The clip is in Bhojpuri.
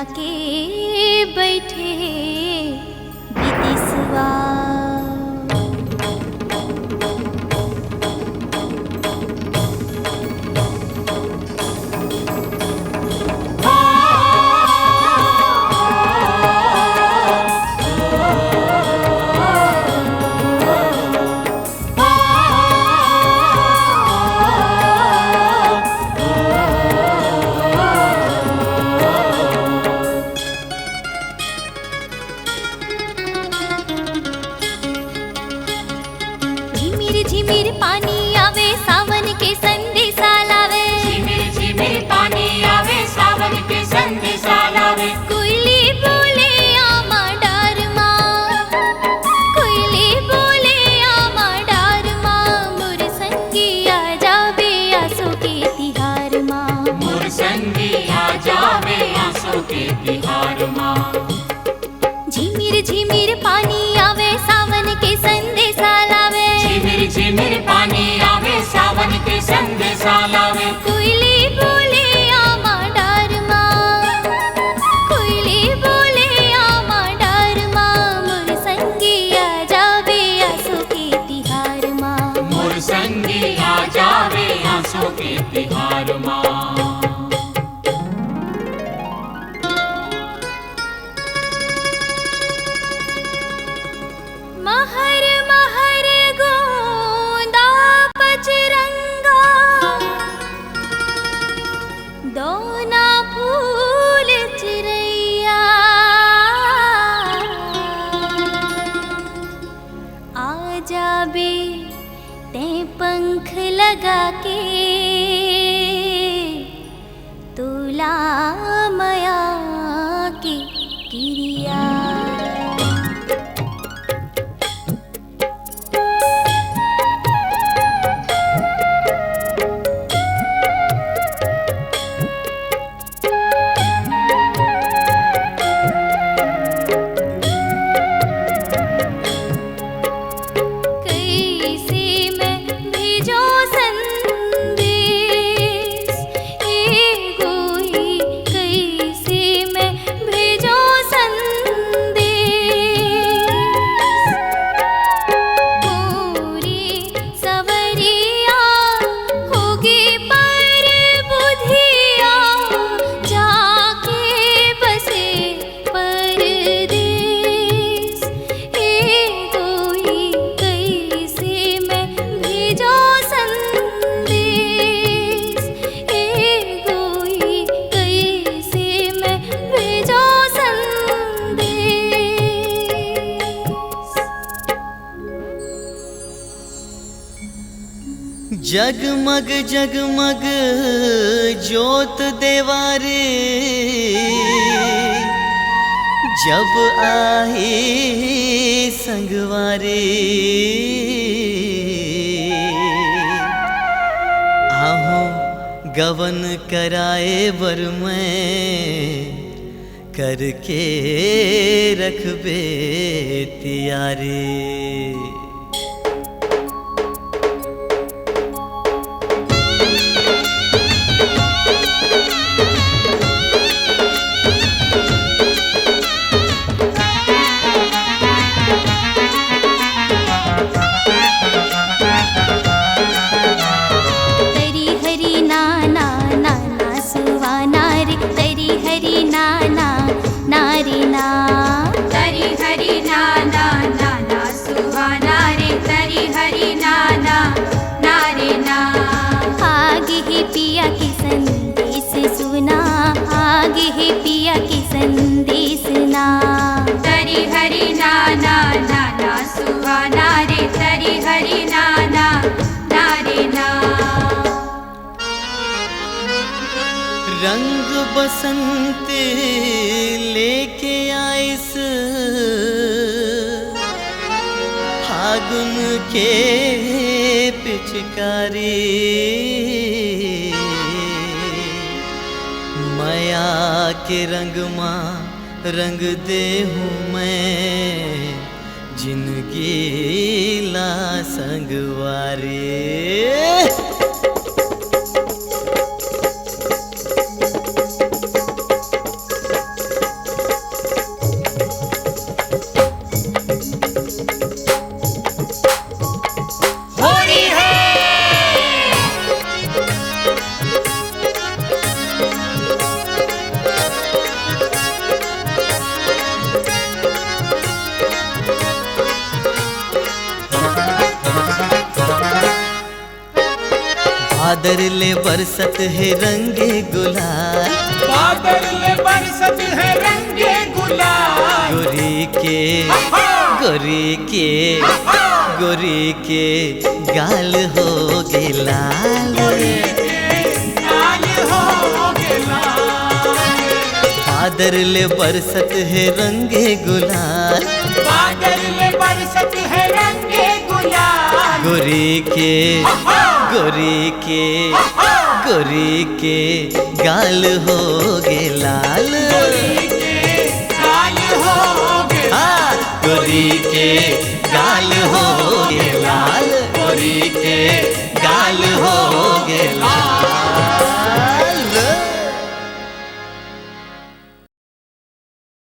जाके बैठे विदेशवा। झिमिर पानी आवे सावन के संदेशा लावे। झिमिर झिमिर पानी आवे सावन के संदेशा लावे। कोयली बोले आमा डार माँ, कोयली बोले आमा डार माँ, मोर संगी आ जावे आंसू के तिहार माँ। मोर संगी आ जावे आंसू के तिहार माँ। झिमिर झिमिर पानी आवे सावन के संदेशा लावे। झिमिर झिमिर पानी आवे सावन के संदेशा लावे। कोयली बोले आमा डार माँ, कोयली बोले आमा डार माँ, मोर संगी आ जावे आंसू के तिहार माँ। मोर संगी आ जावे आंसू के तिहार माँ। महर महर गोंदा पचरंगा, दोना फूल चिरैया, आ जाबे ते पंख लगा के, तुला मया की किरिया। जगमग जगमग ज्योत देवारे, जब आए संगवारे, आहो गवन कराए बर में, करके रखबे तियारे। पिया की संदेश सुना, आगे है पिया की संदेश ना। तरी हरि नाना नाना सुहाना रे, तरी हरि नाना नारे ना। रंग बसंत लेके आइस, फागुन के पिचकारी, माया के रंग माँ रंग दे हूँ मैं, जिंदगी ला संगवारे। बादल ले बरसत है रंगे गुलाल, बादल ले बरसत है रंगे गुलाल। गोरी के गोरी के गोरी के गाल हो गे लाल, लाल हो गे लाल। बादल ले बरसत है रंगे गुलाल, बादल ले बरसत है रंगे गुलाल। गोरी के गोरी के गोरी के गाल हो गे लाल, लाल हो गे हाँ, गोरी के गाल हो गे लाल, गोरी के गाल हो गे लाल।